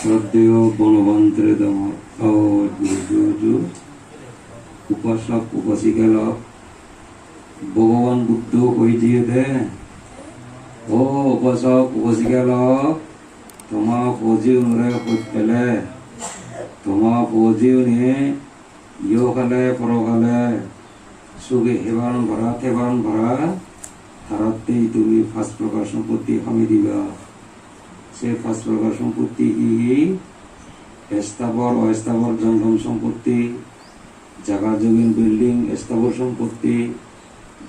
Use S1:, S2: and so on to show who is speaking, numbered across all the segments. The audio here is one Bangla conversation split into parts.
S1: শ্রদ্ধেয় বনবন্ত্রেদম যুযু উপাসক উপাসিকালক ভগবান বুদ্ধ কইজিয়ে দে ও উপাসক উপাসিকালক তোমা পজিউনরে কই পেলে তোমা পজিউনে ইয়কালে পরকালে সুগে হেবান ভরা থেবান ভরা তারাতেই তুমি ফার্স্ট প্রকার সম্পত্তি আমি দিবা সে ফার্স্ট প্রকার সম্পত্তি স্থাবর অস্থাবর জঙ্গম সম্পত্তি জাগা জমিন বিল্ডিং স্থাবর সম্পত্তি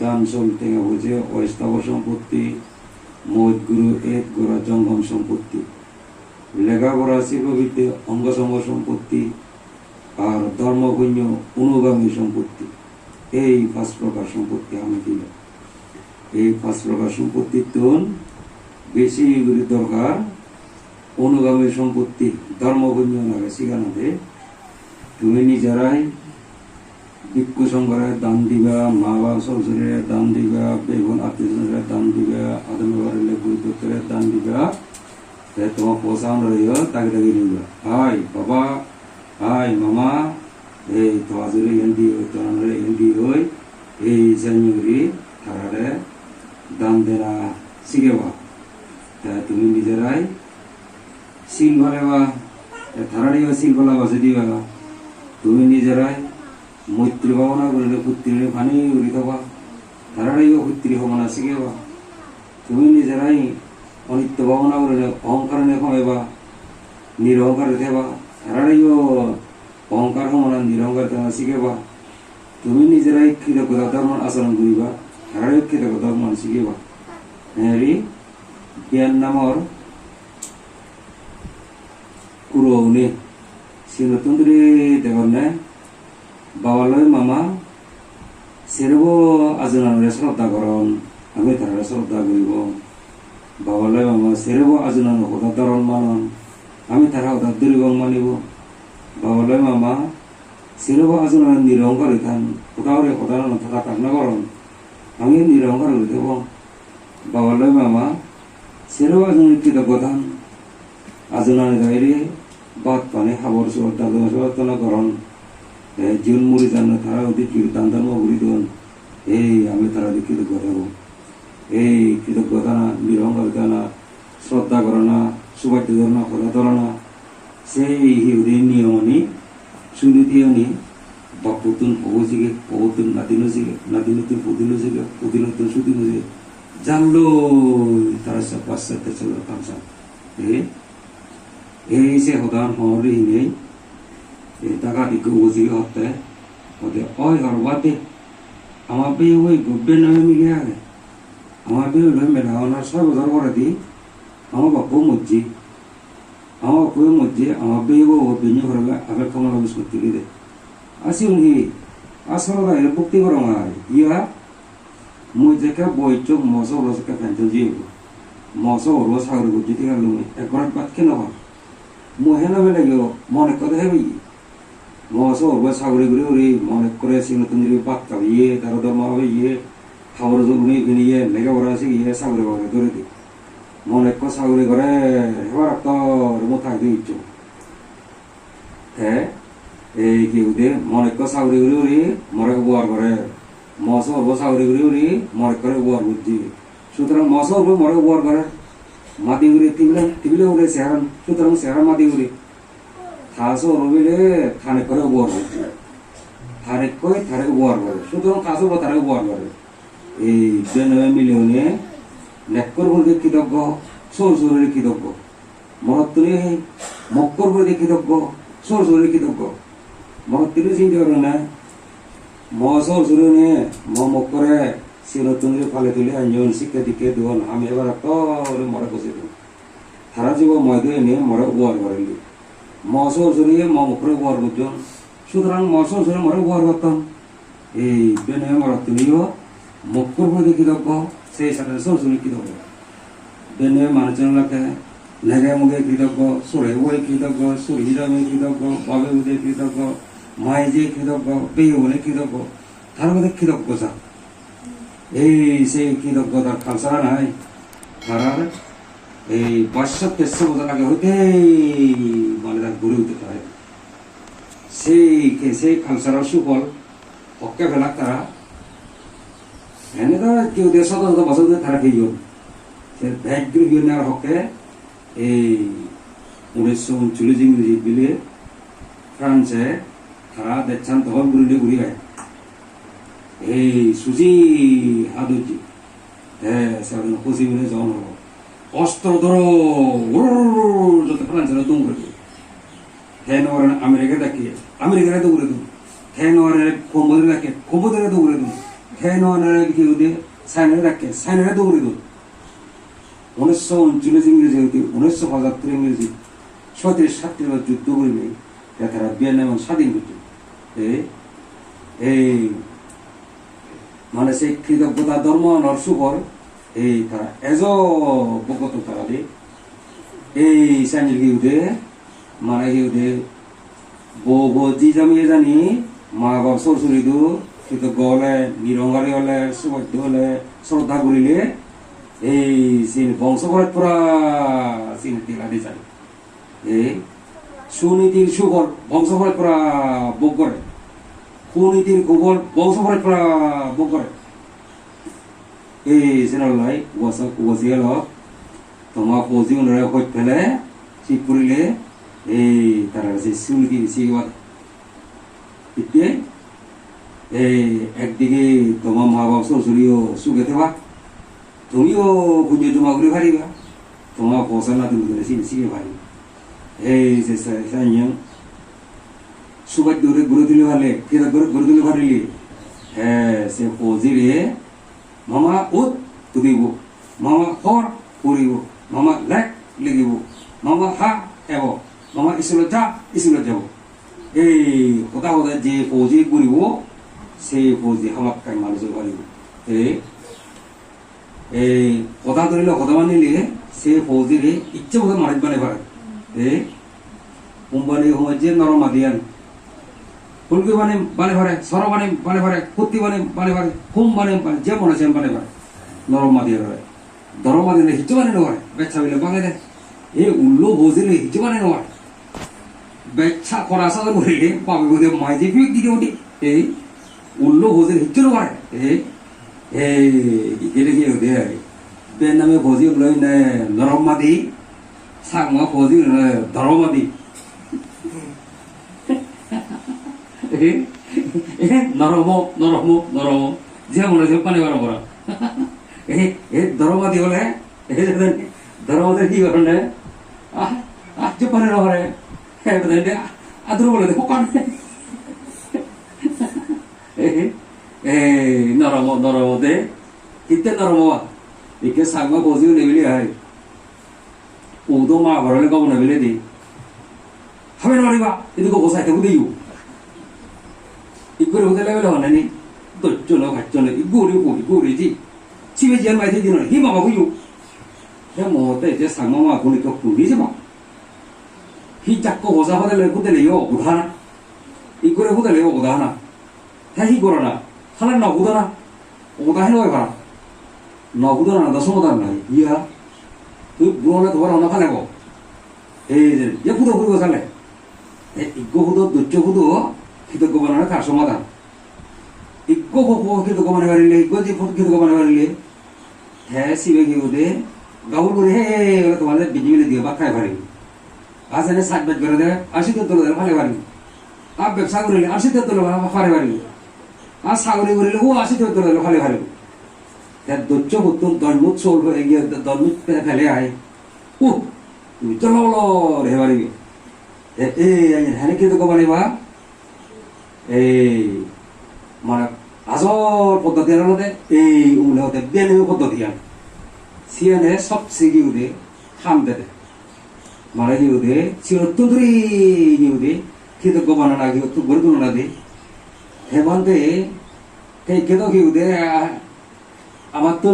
S1: দান চলতে বুঝে অস্থাবর সম্পত্তি মদ গুরু এক গোড়া জঙ্গম সম্পত্তি লেখাপড়া শিল্পবিদ্যে অঙ্গসঙ্গ সম্পত্তি আর ধর্মগণ্য অনুগামী সম্পত্তি এই পাঁচ প্রকার সম্পত্তি আমি দিল এই পাঁচ প্রকার সম্পত্তির তুন বেশি দরকার অনুগামী সম্পত্তি ধর্মগণ্য লাগে শিখানাতে তুমি নিজেরাই ভিক্ষু সংঘরে দান দিবা মা বাবা শ্বশুরে দান দিবা বেগুন আত্মীয় দান দিবা আদম ঘরে গুরুদত্তরে দান দিবা তোমার পোষান রইল তাকে তাকে দিবা হাই বাবা হাই মামা এই তোমাদের এন্ডি তোমার এন্ডি হই এই জানুয়ারি তারারে দান দেনা শিখেবা তা তুমি নিজেরাই শিল ভালেবা তারারিও শিল ভালা বাসে দিবা তুমি নিজেরাই মৈত্রী ভাবনা করলে পুত্রীরে ফানি উড়ি থাকা তারারিও পুত্রী ভাবনা শিখেবা তুমি নিজেরাই অনিত্য ভাবনা করলে অহংকার নে কমেবা নিরহংকার থেবা তারারিও অহংকার ভাবনা নিরহংকার থেবা শিখেবা তুমি নিজেরাই কৃতজ্ঞতা ধর্ম আচরণ করিবা তারারিও কৃতজ্ঞতা ধর্ম শিখেবা হেৰি জ্ঞান নামৰ কুরৌনি সিনতুন্দ্রি দেবনে বাবালয় মামা সেরব আজনানরে শ্রদ্ধা করন আমি তারা শ্রদ্ধা করিব বাবালয় মামা সেরব আজনান সদাধরণ মানন আমি তারা সদাধরিব মানিব বাবালয় মামা সেরব আজনান নিরহংকার হইতান সদাহরে সদান থাকা কামনা করন আমি নিরহংকার হই দেব বাবালয় মামা সেরব আজন কৃতজ্ঞতান আজনানি গাইরে বাদ পানে খাবার সর্তনা করন জীবন মুড়ি জানো তারা ওদের দান দান ঘুরি দেন এই আমি তারা দিয়ে কৃতজ্ঞতা এই কৃতজ্ঞতা না নিরহংকারিতা না শ্রদ্ধা করো না সুবাদ্য ধর না কথা ধরো না সেই ওদের নিয়মনি সুনীতিয়নি বাপুতুন পৌঁছিগে পৌতুন নাতিনো শিখে নাতিনতুন পুদিনো শিখে পুদিনতুন সুদিনো শিখে জানলো তারা সব পাশ্চাত্যে চলো কামসা এই সে হদান হরি নেই টাকা দিকে বুঝিয়ে হতে হতে ওই হরবাতে আমার বেয়ে ওই গব্বে নামে মিলে আগে আমার বেয়ে ওই মেলা ওনার সব বছর করে দিই আমার বাপু মজ্জি আমার বাপু মজ্জি আমার বেয়ে ও বেঞ্জে ঘরে আগে খামার অফিস করতে গিয়ে আসি উনি আসলে এর ভক্তি করো আমার ইয়া মই যেকা বইচ মশো রসকা ফ্যান্টো জিও মশো রস সাগর গুটি থেকে লুমি একবার বাদ কেন হয় মহেনা বেলা গিয়ে মনে কথা হেবি মশো রস সাগরে ঘুরে ঘুরে মনে করে সিংহতুন পাত কাবিয়ে তার দমা হবে ইয়ে খাবার জমি কিনিয়ে লেগে বড় আছে ইয়ে সাগরে ঘরে ধরে দি মনে কো সাগরে ঘরে হেবার তোর মোথা দিচ্ছ হ্যাঁ এই কি উদে মনে কো সাগরে ঘুরে ঘুরে মরে বোয়ার ঘরে মশো রস সাগরে ঘুরে ঘুরে মনে করে বোয়ার বুদ্ধি সুতরাং মশো মরে বোয়ার ঘরে মাদি ঘুরে তিবিলে উড়ে সেহারান সুতরাং সেহারা মাদি ঘুরে থাসো রবিলে থানে করে বোয়ার বুদ্ধি থারে কই থারে বোয়ার ঘরে সুতরাং থাসো বা থারে বোয়ার ঘরে এই বেন মিলিয়নে নেকর বলতে কৃতজ্ঞ সোর সোরের কৃতজ্ঞ মহত্তরে মক্কর বলতে কৃতজ্ঞ সোর সোরের কৃতজ্ঞ মহত্তরে চিন্তা করেন না মহসর সুরে নিয়ে মক্করে সিরতুন ফালে তুলে আঞ্জন শিক্ষা দিকে দেন আমি এবার তোরে মরে বসে দেব তারা জীব ময়দে নিয়ে মরে উপহার করেলি মহসর সুরে মক্করে উপহার করছেন সুতরাং মহসর সুরে মরে উপহার করতাম এই বেনে মরা তুমিও মক্কর বলতে কৃতজ্ঞ সেই সাথে সর সুরে কৃতজ্ঞ বেনে মানুষজন লাগে লেগে মুখে কৃতজ্ঞ সুরে বই কৃতজ্ঞ সুরহিরামে কৃতজ্ঞ বাবে উদে কৃতজ্ঞ মায়ে যে কৃতজ্ঞ পেয়ে বলে কৃতজ্ঞ তার মধ্যে কৃতজ্ঞতা এই সেই কৃতজ্ঞতার খালসারা নাই তারার এই ৫০-৬৩ বছর আগে হইতে গড়ে উঠতে পারে সেই কালচারাল সুফল হকে ফেলাক তারা এনে তো কেউ দেড় শত বছর ধরে তারা খেয়ে ভাগ্য বিনার হকে এই 1939 ইংরেজি বিলে ফ্রান্সে তারা দেখছেন তখন ঘুরিলে ঘুরি গায় এই সুজি হাদুজি হ্যাঁ সেখানে খুশি মিলে জন হলো অস্ত্র ধরো যত ফ্রান্সের দুম করে হ্যাঁ নগর আমেরিকা দেখিয়ে আমেরিকারে দৌড়ে দুম হ্যাঁ নগরে কম্বোধরে দৌড়ে দুম হ্যাঁ নগরে কি ওদের চাইনারে দেখে চাইনারে দৌড়ে দুম 1939 ইংরেজি হইতে 1975 ইংরেজি 37 যুদ্ধ করিলে তারা ভিয়েতনাম স্বাধীন করত এই মানে সেই কৃতজ্ঞতা ধর্ম নরসুকর এই তারা এজ বগত তারা দে এই চাইনিজ গিউদে মানে গিউদে বো জি জামিয়ে জানি মা বাপ সরসরি দু কৃতজ্ঞ হলে নিরঙ্গারি হলে সুবাদ্য হলে শ্রদ্ধা করিলে এই সিন বংশ পরম্পরা সিন তিলাদি যায় এই সুনীতির সুগর বংশ পরম্পরা ভোগ করে কুনীতির কুগর বংশ পরম্পরা ভোগ করে এই সিনলাই ওয়াসিয়াল তোমার পজি উনরে কই ফেলে ঠিক করিলে এই তারা যে সুনীতি সিওয়াত ইতে এই একদিকে তোমার মা বাপ শ্বশুরিও সুখে থাকা তুমিও পুজো জমা করে পারিবা তোমার পয়সা তুমি শিখে পারি এই যে সাইন সুবাদ দূরে ঘুরে দিলে ভালে কেদা করে ঘুরে দিলে পারিলি হ্যাঁ সে পজিরে মামা উত তুমিব মামা হর পড়িব মামা লেখ লিখিব মামা হা এব মামা স্কুলত যাব এই কথা কথা যে পজি ঘুরিব সেই পজি আমাক কাই মানুষ পারিব এই কথা ধরিলে কথা মানিলে সে ফৌজিরে ইচ্ছে মতো মারিত বানে পারে কোম্পানি সময় যে নরম মাদিয়ান ফুলকি বানে বানে পারে সর বানে বানে পারে ফুর্তি বানে বানে পারে হোম বানে যে মনে আছে বানে পারে নরম মাদিয়া পারে দরম মাদিলে হিচু বানে নয় বেচ্ছা বিলে বাঙে দেয় এই উল্লো ফৌজিলে হিচু বানে নয় বেচ্ছা করা সাথে করিলে পাবে বোধে মাইজি পিক দিকে ওটি এই উল্লো ফৌজিলে হিচু নয় এই গেলে কি হতে বের নামে ফৌজি লই নে নরম মাদি সাংমা ফৌজি ধরমাদি নরম নরম নরম যে মনে হচ্ছে পানি বার করা এই ধরমাদি হলে ধরমাদের কি কারণে যে পানি নরে আদর বলে দেখো কান নরম নরমতে কিতে নরম 이렇게 상마 보지고 내밀이 아이 오도 마 버를 거 내밀이 하면 말이봐 이거 보사 되고 돼요 이거를 어디 레벨 하느니 또 저너 갔잖아 이거 우리지 집에 지연 많이 되는 힘 하고 요 그냥 뭐 어때 이제 상마마 보니까 불리지 마 히잡고 보사 하달래 후달래요 우다나 이거를 후달래요 우다나 다 이거라나 하나 나 우다나 우다 해놓아 봐라 নগুদর না দশমদার নাই ইয়া তুই বুড়োলে তোমার অন্য ফালে গো এই যে এ ফুটো ফুটো চালে ইজ্ঞ ফুটো দুচ্চ ফুটো কৃতজ্ঞ বানানো তার সমাধান ইজ্ঞ কৃতজ্ঞ বানাই পারিলে ইজ্ঞ যে কৃতজ্ঞ বানাই পারিলে হ্যাঁ শিবে কি ওদের গাউল করে হে তোমাদের বিজি মিলে দিয়ে বা খাই পারি আজ এনে 60 বেদ করে দেয় 80 তোলে ফালে পারি আর ব্যবসা করিলে 80 তোলে ফালে পারি আর সাগরে করিলে ও 80 তোলে ফালে পারি দৈত্য হতুন দলমুখ চল গিয়ে দলমুখ ফেলে আয় তুমি চলো রে পারিবি হ্যাঁ কিন্তু কব পারিবা এই মানে আজর পদ্ধতি মধ্যে এই উমলে হতে বেলেগ পদ্ধতি আন সিয়ানে সব সিগি উদে খাম দে মানে কি উদে চিরত্ব ধরে উদে কিন্তু গবানা না কি তো গড়ে তুলনা দে হেমন্তে কেন কি উদে আমার তো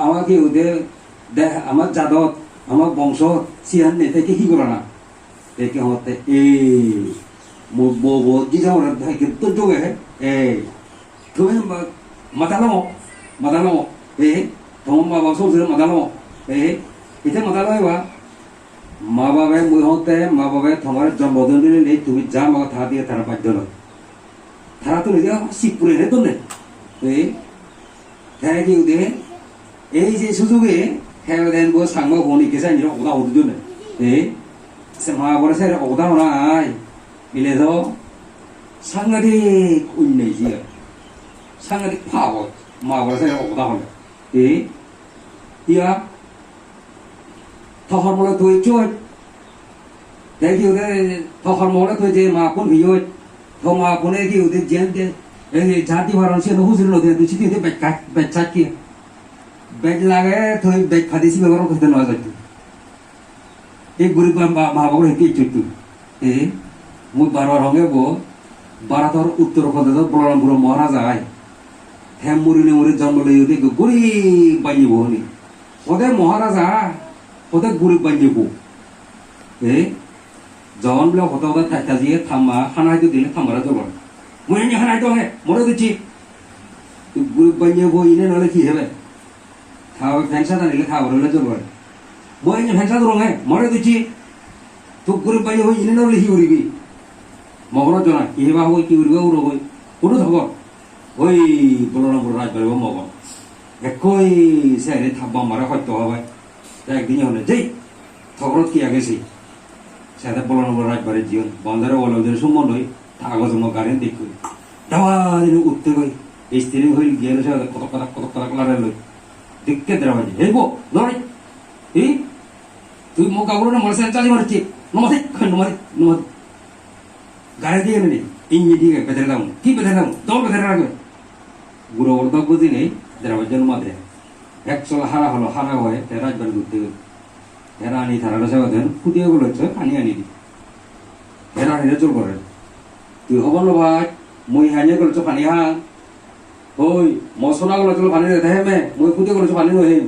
S1: আমাকে ওদের দেখ আমার জাদত আমার বংশ সিয়ান নে থেকে কি করো না দেখে হতে এই জি যাও না কিন্তু যোগে এই তুমি মাতালামো এই তোমার বাবা সব মাতালামো এই এটা মাতালামো বা মা বাবাই মই হতে মা বাবাই তোমার জন্মদিন দিলে নেই তুমি যা মাগো তা দিয়ে তারা বাধ্য নয় তারা তো নিজে শিবপুরে রে তো নেই এই হ্যাঁ কি উদে এই যে সুযোগে হ্যাঁ দেন বো সাংমা হনি কেসা নির ওদা ওদু জন্য এই সে মা বড় সে ওদা নাই মিলে তো সাংঘাতিক উন্নয় জি সাংঘাতিক ভাব মা বড় সে ওদা হল এই ইয়া thọ hormone tôi chui để kiểu thế thọ hormone tôi je ma pun hiyo thọ ma pun ấy kiểu thế gen thế ấy giá đi vào xuyên nó hút rồi thì chỉ thế bạch chát kia bạch là cái thôi bạch phát đi xin vào cái nói rồi एक गरीब महाबाबू है कि चुट्टू ए मुझ बारह होंगे वो बारह तो उत्तर प्रदेश बलरामपुर महाराजा है हम मुरी ने मुरी जन्म ले युद्धे गरीब बनी वो नहीं ওদে মহারাজা ওদে গরিব বাঞ্জিবো এই জন বলে হতা হতা থাকা দিয়ে থামা খানাইতো দিলে থামারা জল মই নি খানাইতো হে মরে দিচ্ছি গরিব বাঞ্জিবো ইনে নলে কি হবে খাও ফ্যাংসা দানিলে খাও রলে জল মই নি ফ্যাংসা দরং হে মরে দিচ্ছি তো গরিব বাঞ্জিবো ইনে নলে হি উরিবি মগর জনা কি হেবা হই কি উরিবা উরো হই কোনো খবর ওই বলরামপুর রাজবাড়ি মগর একই সেরে থাব্বা মারা হয়তো হবে একদিন হলে যেই খবরত কি আগেছি সেটা বলরামপুর রাজবাড়ির জীবন বন্ধারে ওলাদের সম্বন্ধ হই কাগজ গাড়ি দেখি দাওয়ার উঠতে গই এই স্ত্রী হইল গিয়ে কত কথা লারে লই দেখতে দেওয়া হেব ধরে এই তুই মো কাগজ না মরসে চালি মারছি নমাতে নমাতে গাড়ি দিয়ে নেই ইঞ্জি দিয়ে বেঁধে দাম কি বেঁধে দাম দল বেঁধে রাখবে বুড়ো ওর বুঝি নেই দেওয়ার মাঝে একচল হারা হলো হারা হয়ে রাজবাড়ি ঘুরতে হেরা আনি থানাটা সেবা দেন ফুটিয়ে বলেছে পানি আনি দি হেরা আনি জোর করে তুই হব না ভাই মই হানিয়ে করেছো পানি হা ওই মশলা গুলো চলো পানি রেখে হেমে মই ফুটিয়ে করেছো পানি রহিম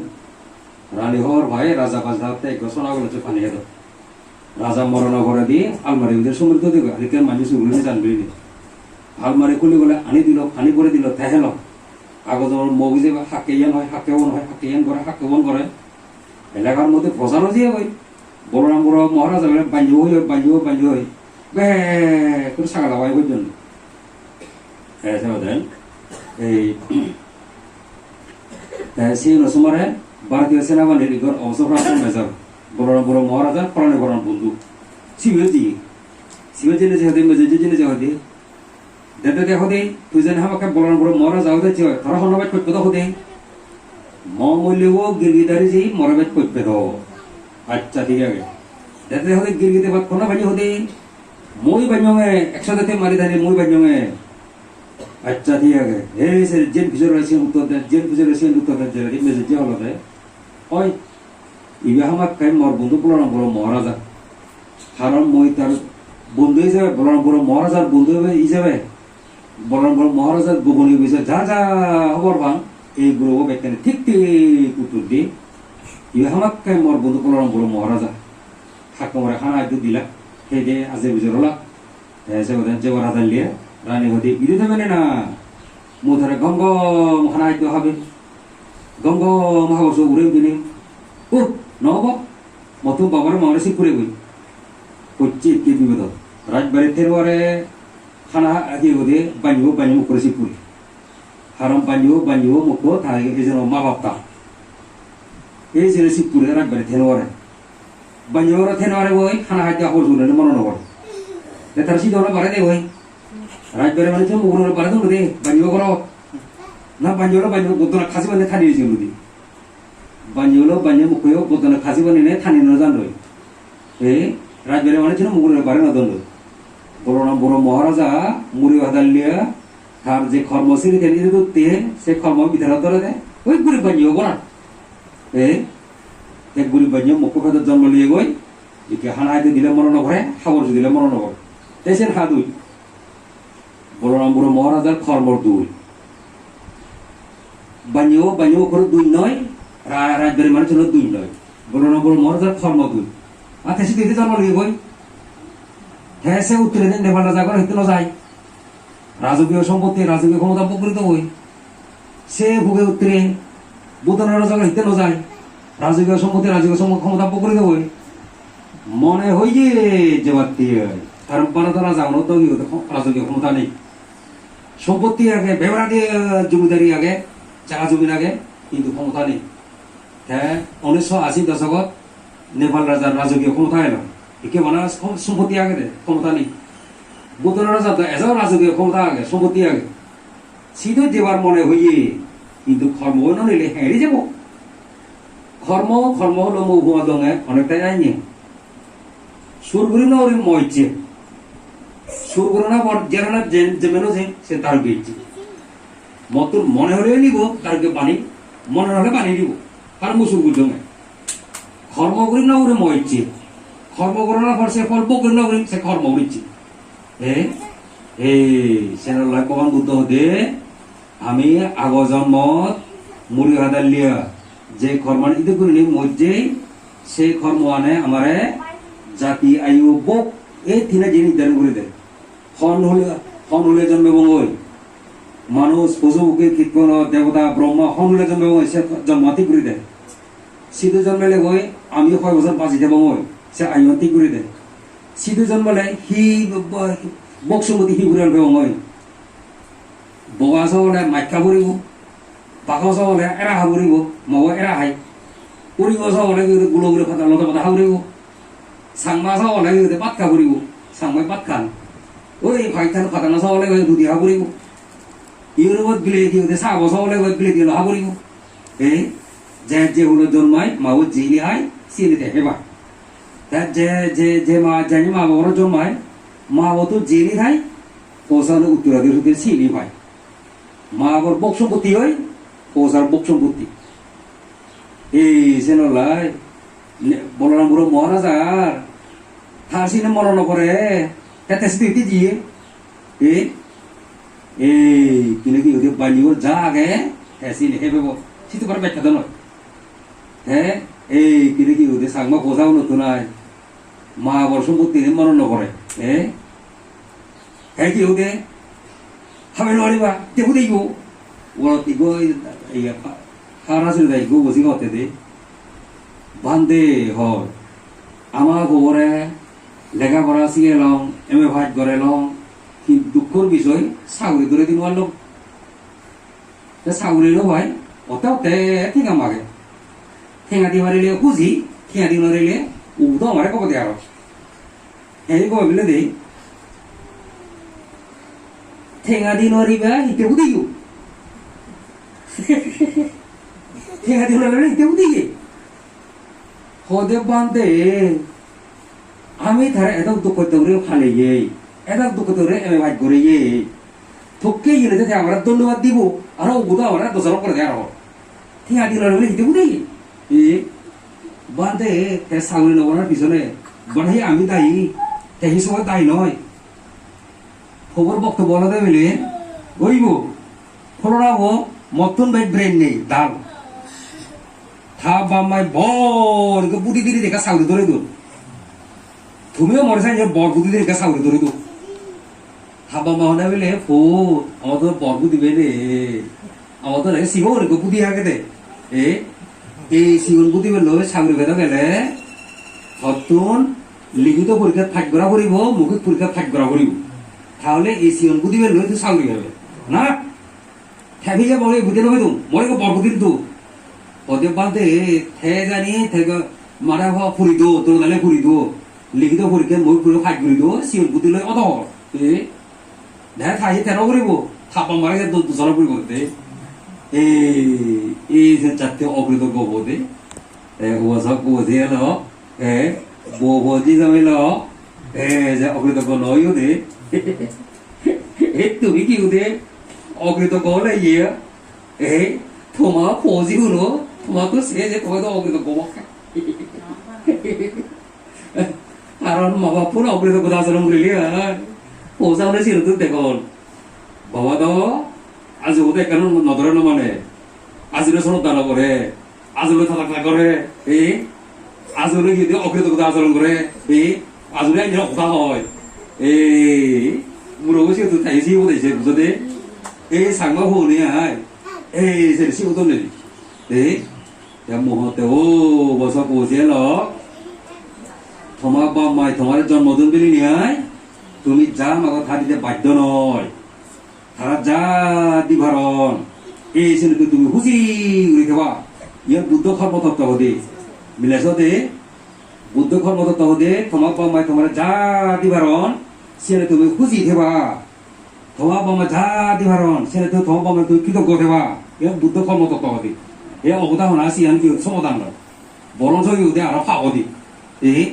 S1: রানী হর ভাই রাজা বাজতে সোনা গুলো পানি হেদ রাজা মরণ করে দিয়ে আলমারি ওদের সমৃদ্ধ দিবে আজকে মানুষ গুলো জানবি আলমারি খুলে গেলে আনি দিল পানি করে দিল তেহেল কাগজের মগজে হাকেয়ান হয় হাকেবন হয় হাকেয়ান করে হাকেবন করে এলাকার মধ্যে প্রচারও দিয়ে হয় বলরামপুর মহারাজা বাঞ্জিব হই বে করে সাগা দাবাই পর্যন্ত দেন এই সেই রসমরে ভারতীয় সেনাবাহিনীর অবসরপ্রাপ্ত মেজর বলরামপুর মহারাজার প্রাণীকরণ বন্ধু শিবজি জেনে যে হতে দেতে দেখো দে তুই যেন আমাকে বলরামপুর মহারাজা হতে ধরা হনবাদ করতে দেখো দে মূল্যও গিরগিদারি যে মরবেদ করবে তো আচ্ছা ঠিক আছে দেতে দেখো দে গিরগিতে বাদ কোনা বানি হতে মই বানিয়ে একসাথে মারি ধারে মই বানিয়ে আচ্ছা ঠিক আছে এই সে জেন ভিতরে আছে উত্তর দেন জেন ভিতরে আছে উত্তর দেন যে মেজর যে হলো দে ওই ইবে আমাক কাই মর বন্ধু বলরামপুর মহারাজা কারণ মই তার বন্ধু হিসেবে বলরামপুর মহারাজার বন্ধু হিসেবে বলরামপুর মহারাজার গোপনীয় বিষয় যা যা খবর পান এইগুলো ব্যক্তি ঠিক উত্তর দিয়ে ইবে আমাক কাই মর বন্ধু বলরামপুর মহারাজা হাকমরে খানা একটু দিলা সেই যে আজি বুঝে হলা এসে বলেন যে রাজা লিয়ে রানী হতে ইরে দেবে না মো ধরে গম গম খানা একটু হবে গম গম হাবস উড়ে দিনে ও নহব মতো বাবার মারে শিবপুরে গই করছি কি বিপদ রাজবাড়ি থেরোয়ারে খানা আগে হতে বানিব করে শিবপুরে হারাম বানিব মুখ থাকে এই যেন মা বাপটা এই যে শিবপুরে রাজবাড়ি থেরোয়ারে বানিবরা থেরোয়ারে বই খানা খাইতে হল শুনে মনে নগর তার সিদ্ধ বাড়ে দে বই রাজবাড়ি মানে মুগুর বাড়ে দে বানিব করো না বানিব বদনা খাসি বানিয়ে থানি দিয়েছে নদী বানিয়ে মুখেও বদনা খাসি বানিয়ে থানি ন জান এই রাজবাড়ি মানে ছিল মুগুর বাড়ে না দন্ড বড় মহারাজা মুড়ি ভাদালিয়া তার যে কর্মশ্রী তেমনি করতে সে কর্ম বিধান ধরে দেয় ওই গরিব বানিয়ে বলা এক গরিব বানিয়ে মুখ খাদ্য জন্ম লিয়ে গই একে হানাইতে দিলে মনে নভরে খাবার দিলে মনে নভর এসে হা দুই বড় মহারাজার কর্মর দুই বানিয়েও করে দুই নয় রাজবাড়ি মানে ছিল দুই নয় বড় মহারাজার কর্ম দুই আর সে দিতে জন্ম লিয়ে গই হ্যাঁ সে উত্তরে নেপাল রাজা করে হইতে না যায় রাজকীয় সম্পত্তি রাজকীয় ক্ষমতা প্রকৃত হই সে ভোগে উত্তরে বুধনের রাজা হইতে না যায় রাজকীয় সম্পত্তি রাজকীয় ক্ষমতা প্রকৃত হই মনে হইয়ে যে বাতি কারণ পারাতারা যাওয়ানো তো রাজকীয় ক্ষমতা নেই সম্পত্তি আগে ব্যবহার দিয়ে জমিদারি আগে জায়গা জমিন আগে কিন্তু ক্ষমতা নেই হ্যাঁ 1980 দশকত নেপাল রাজার রাজকীয় ক্ষমতা এলো একে মানে সম্পত্তি আগে দে ক্ষমতা নেই বুদ্ধ রাজা তো এজাও রাজকীয় ক্ষমতা আগে সম্পত্তি আগে সিধু দেবার মনে হইয়ে কিন্তু কর্ম নিলে হেরে যাব কর্ম হলো মৌভুয়া দঙে অনেকটাই আইনি সুরগুরি না ওরে মইছে সুরগুরি না বড় যেন যেমেনো যে সে তার গেছে মতন মনে হলে নিব তারকে পানি মনে হলে পানি দিব আর মুসুরগুরি দঙে কর্ম করি না ওরে মইছে কর্ম করে না পর সে ফল করি না সে কর্ম করিছে সেনাল্লাহ কখন বুদ্ধ হতে আমি আগ জন্মত মুড়ি হাদালিয়া যে কর্মান ইতে করিনি মধ্যে সেই কর্ম আনে আমারে জাতি আয়ু বক এই তিনে যে নির্ধারণ করে দেয় হন হলে জন্মে বঙ্গই মানুষ পশুকে কীর্তন দেবতা ব্রহ্মা হন হলে জন্মে বঙ্গই সে জন্মাতি করে দেয় সিধু জন্মালে গই আমি 6 বছর বাঁচিতে বঙ্গই সে আয়ুতি করে দেয় সিধু জন্মালে হি বকসমতি হি ঘুরে আনবে বঙ্গই বগা চাউলে মাইকা ভরিব বাঘ চাউলে এৰা হাবৰিব মগ এৰা হাই উৰিব চাউলে গুলো গুলো ফাটা লতা পাতা হাবৰিব চাংমা চাউলে পাত খাবৰিব চাংমাই পাত খান ওই ভাইথান ফাটানা চাউলে দুধি হাবৰিব ইউৰোপত গিলে কি চাহ চাউলে গিলে দিল হাবৰিব যে হলো জন্মাই মাও জিলি হাই চিনি দেখে বা যে মা জানি মা বাবার জন্মাই মা বাবা তো জেলি খাই পৌঁছানো উত্তরাধিকার সূত্রে চিনি ভাই মা আবার বক সম্পত্তি হয় পৌঁছার বক সম্পত্তি এই সেনলাই বলরাম বুড়ো মহারাজার তার সিনে মরণ করে তাতে স্মৃতি দিয়ে কিনে কি ওদের বানিও যা আগে হ্যাঁ সিনে হে বেব সিতে করে ব্যাখ্যা নয় হ্যাঁ কিনে কি ওদের সাংমা বোঝাও নতুন নাই মা আবার সম্পত্তি মরণ করে হ্যাঁ কি ওদের হাবে লড়িবা দেখো দেখো ওরা তিগো খারা ছিল দেখো বসি হতে দে বান্ধে হয় আমার গোবরে লেখাপড়া শিখে লং এম এ ভাইট করে লং কিন্তু দুঃখর বিষয় সাগরি ধরে দিন লোক সাগরিরও ভাই অত ঠেঙা মাগে ঠেঙা দি মারিলে খুঁজি ঠেঙা দি মারিলে উদো আমারে কব দে আর এই কব বিলে দেই ঠেঙা দি নরিবা ইতে উদিও ঠেঙা দি নরিবা ইতে উদিয়ে হদে বান্ধে আমি তারা এত দুঃখ করে ফালে এত দুঃখ করে এমে ভাই করে থকে গেলে যাতে আমরা ধন্যবাদ দিব আর ওগুলো আমরা দোষারোপ করে দেয় আর ঠেঙা দি নরিবা ইতে উদিয়ে বান্ধে সাগরি নবনার পিছনে বাড়াই আমি দায়ী এই সময় দায়ী নয় খবর বক্তব্য বলা দেয় বলে ওইব ফলরাবো মতন ভাই ব্রেন নেই দাল থা বামাই বর বুদ্ধি দিদি দেখা সাউরি ধরে দূর তুমিও মরে চাই বর বুদ্ধি দেখা সাউরি ধরে দূর থা বামা হলে বলে ফো আমার তো বর বুদ্ধি বেড়ে আমার তো শিব বুদ্ধি হাকে দে এই শিবন বুদ্ধি বেরলো সাউরি বেদা গেলে হতুন লিখিত পরীক্ষা থাক করা করিব মৌখিক পরীক্ষা থাক করা করিব তাহলে এই সিয়ন বুদ্ধি বের লই তো সাউরি হবে না ঠেবি যে বলে বুদ্ধি নবে তুম মরে কো বর বুদ্ধি তো পদে বাদে ঠে জানি থেকে মারা হওয়া ফুরি দো তোর দালে ফুরি দো লিখিত পরীক্ষা মৌখিক পরীক্ষা থাক করি দো সিয়ন বুদ্ধি লই অত দেখা থাই তেন করিব থাপা মারে দুজরা পরি করতে এই যে চারটে অকৃতজ্ঞ বোধে ও সব বোঝে এলো বৌবজি জমিল যে অকৃতজ্ঞ নয় দে তুমি কি দে অকৃতজ্ঞ হলে তোমার ফৌজি হলো তোমার তো সে যে তোমাকে তো অকৃতজ্ঞ কারণ মা বাপুর অকৃতজ্ঞতা আচরণ করলি পৌঁছা হলে ছিল তো দেখুন বাবা তো আজ ওদের কেন নধরে না মানে আজিলে শ্রদ্ধা নকরে আজিলে থাকা করে আজলে যদি অকৃতজ্ঞতা আচরণ করে আজলে আইনের কথা হয় মুরব্বী সে তো তাই সিও দেছে বুঝতে সাংমা হনে হাই সে সিও তো নেই মহতে ও বসা পৌঁছে ল তোমার বাপ মাই তোমার জন্মদিন বিলি নিয়াই তুমি যা আমাকে থা দিতে বাধ্য নয় তারা যা দিভারণ এই সিনে তুমি খুশি উড়ি থাকা ইয়ার বুদ্ধ কর্ম তত্ত্ব হদে মিলাইছ দে বুদ্ধ কর্ম তত্ত্ব হদে তোমার বাপ মাই তোমার যা দিভারণ সিনে তুমি খুশি থেবা তোমার বাপ মা যা দিভারণ সিনে তোমার বাপ মা তুমি কৃতজ্ঞ থেবা ইয়ার বুদ্ধ কর্ম তত্ত্ব হদে এ অবদান আছে ইয়ান কি সমাধান বরং ইউদে আর ফাগদি এই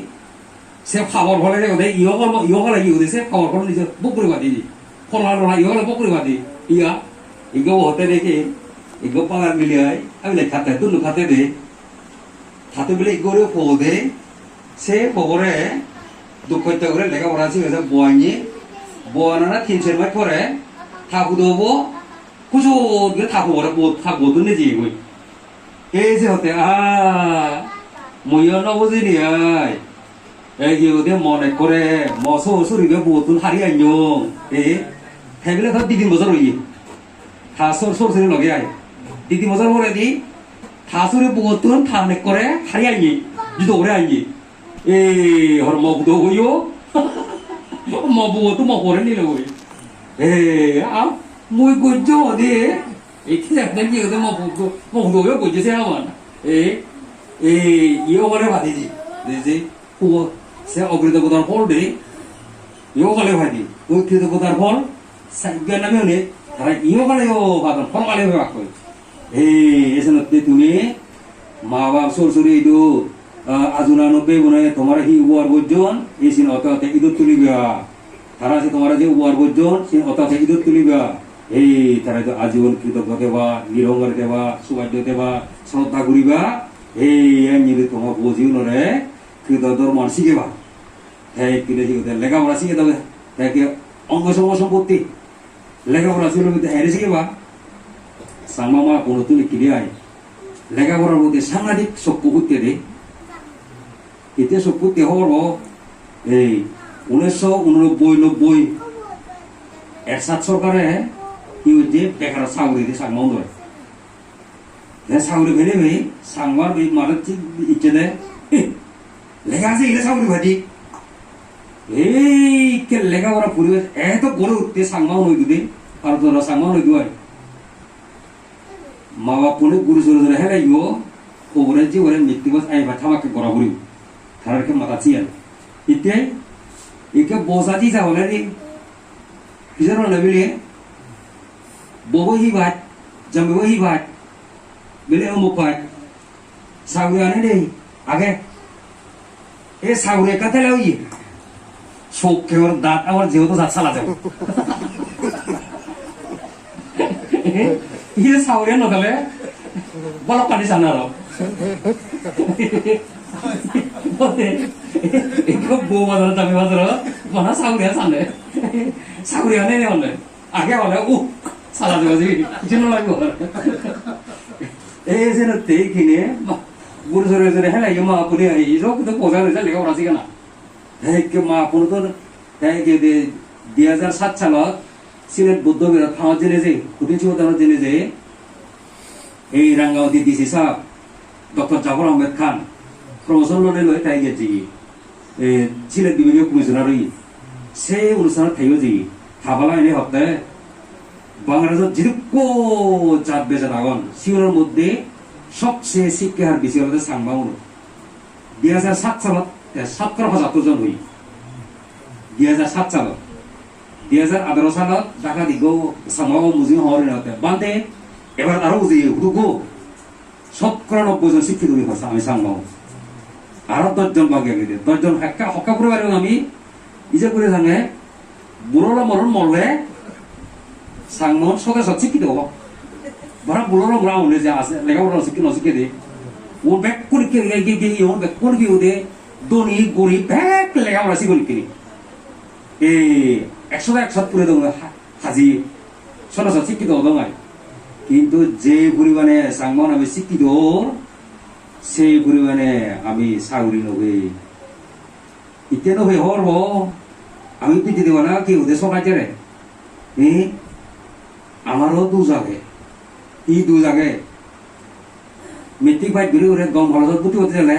S1: সে খাবার ফলে ওদে ইয় হলে ইউদে সে খাবার ফলে নিজে বকরি বাদি ফলা লড়া ইয় হলে বকরি বাদি ইয়া ইগো হতে দেখে ইগো পালার মিলিয়াই আমি লাই খাতে তুলু খাতে দে খাতে বলে ইগোরে ফদে সে খবরে দুঃখিত করে লেখাপড়া শিখেছে বয়নি বয়না 3ছের মাস পরে ঠাকুর দেবো কুচু ঠাকুর ঠাকুর তো নিজে গই এই যে হতে মইয়া নবুঝিনি এই যে মনে করে মশো শরীরে বহুতুন হারি আইন এ থাকলে ধর 2-3 বছর হই থাসর সরসরি লগে আয় 2-3 বছর পরে দি থাসরে বহুতুন থানে করে হারি আইনি যদি ওরে আইনি এই হর মগুদ হইও মবুতো মকরে নিলে হই এ মই গজ্জ দে এই একদম কি ওদের মগুদ হইও গজ্জে আমার ইয়ে করে ভাতি দি যে পুয়ো সে অগ্রিতকতার ফল দে ইয়ে কালে ভাতি অগ্রিতকতার ফল সাইজ্ঞান নামে হলে তারা ইয়ে কালেও ভাবেন ফল কালে ভাগ কই এসে তুমি মা বাপ সরসরি ইদু আজুনা 90 বনে তোমার হি উয়ার বজন এসিন অত ইদুত তুলিবা তারা সে তোমার যে উয়ার বজন সে অত ইদুত তুলিবা এই তারা তো আজীবন কৃতজ্ঞ দেবা নিরঙ্গার দেবা সুবাদ্য দেবা শ্রদ্ধা করিবা এই এমনি তোমার বুঝিও নরে কৃতজ্ঞর মান শিখেবা হ্যাঁ কিনে শিখতে লেখাপড়া শিখে দেবে তাকে অঙ্গ সম্পত্তি লেখাপড়া শিখলে হেরে শিখেবা সাংমা মা কোনো তুমি কিনে আয় লেখাপড়ার মধ্যে সাংঘাতিক চক্ষু করতে দে এতে চক্ষুতে হব এই 1989-90 এরশাদ সরকারে কি হচ্ছে বেকার চাকরি দিয়ে সাংমা ধরে সাকরি ফেলে ভাই সাংবার ওই মারের ইচ্ছে দেয় লেখা আছে এলে সাকরি ভাটি এই কে লেখাপড়া পরিবেশ এত গড়ে উঠতে সাংমাও নই দুদে আর তোরা সাংমাও নই দুয়াই মা বাপ পনে গুরু সরে ধরে হেলাই গো খবরে যে ওরে মৃত্যুবাস আইবা থামাকে করা করি তারকে মাথা চিয়াল ইতে একে বসাজি যা হলে রে কিজানো নবিলে ববো হি ভাত জমবো হি ভাত বেলে অমুক পায় সাগুরে আনে দেই আগে এ সাগুরে কাতে লাউই চোখে ওর দাঁত আমার যেহেতু দাঁত চালা যাবে ইয়ে সাগুরে নতালে বলো কাটি জানা আর বউ বাজার দামি বাজার মনে সাগুরিয়া জানে সাগুরিয়া নেই হলে আগে হলে চালা যাবে যেন লাগবে এই যে নতে কিনে গুরু সরে সরে হেলাই মা পুনি এই সব তো পয়সা রয়েছে লেখাপড়া শিখে না হ্যাঁ কে মা পুনো তো হ্যাঁ কে 2007 সালত সিলেট বৌদ্ধ বিহার ফাঁস জেনে যে কুটিন চিবদানোর জেনে যে এই রাঙ্গাওতি ডিসি সাহেব ডক্টর জাফর আহমেদ খান প্রমোশন লোনে লয় তাই গেছি সিলেট বিভাগীয় কমিশনার সেই অনুষ্ঠানত থাইও যে থাবালা এনে সপ্তাহে বাংলাদেশের যেটুকু জাত বেজাত আগন সিওরের মধ্যে সবচেয়ে শিক্ষার বেশি হলে সাংবাউন 2007 সালত 17,75 জন হই 2007 সালত 2018 সালত ঢাকা দিগো সাংবাউ মুজিম হওয়ার হতে বান্দে এবার আরো বুঝি হুদুকো 97 জন শিক্ষিত হই ভাষা আমি সাংবাউ আরো 10 জন বাকি গেছে 10 জন হক্কা করে পারে আমি ইজে করে জানে বুড়োলা মরণ মরলে সাংমন সদস্য শিক্ষিত হব বারা বুড়োলা মরা হলে যে আছে লেখাপড়া শিক্ষিত নশিক্ষে দে ও ব্যাক করে কে ও ব্যাক করে কি ওদে দনি গরিব ব্যাক লেখাপড়া শিখল কিনি এই 100% পুরে দেবো হাজি সদস্য শিক্ষিত হব নাই কিন্তু যে পরিমাণে সাংমন আমি শিক্ষিত সেই পরিমাণে আমি চাকরি নবে এতিয়া নবে হরব আমি পিটি দেব না কি ওদের সকাইতে রে আমারও দু জাগে মেট্রিক ফাইট গেলে ওরে গম কলেজত পুতি হতে গেলে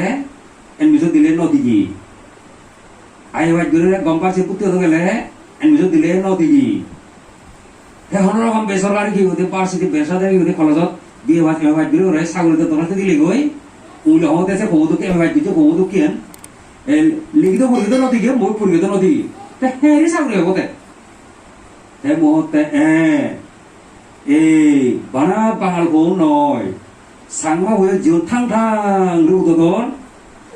S1: এডমিশন দিলে নদী ai hoạch gửi gom ba chiếc bút tiêu thôi lẽ anh mới đi lên nó thì gì thế họ nó không về sau lại kêu thì ba chiếc về sau đây kêu thì kalau jod dia hoạch gửi rồi sau rồi tôi nói thì đi rồi uli họ thế sẽ khổ tôi cái hoạch gửi cho khổ tôi kiến lý do của nó thì cái mỗi phần của nó thì thế thế sao được có thể thế một thế bana pangal ko noi sangma hoye jion thang thang ru to don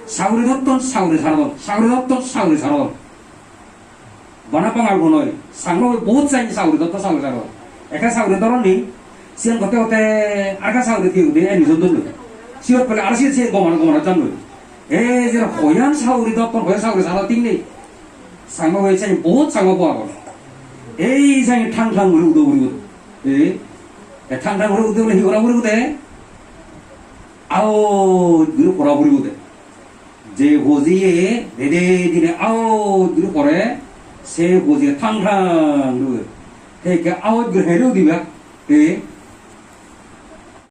S1: saure dotton saure sarodon bana pangal ko noi sangma hoye bahut sai saure dotton saure sarodon eka saure doron ni sian kote kote aga saure ti ude eni jondon siot pale arsi se gomana janno jera hoyan saure dotton hoye saure sarod ting ni sangma hoye sai bahut sangma boa ei sai thang thang ru do 탕탕 우리 우리 히오라 우리 우대 아오 누르 보라 우리 우대 제 고지에 네네디네 아오 누르 보래 세 고지에 탕탕 누르 그러니까 아오 그 해로 디야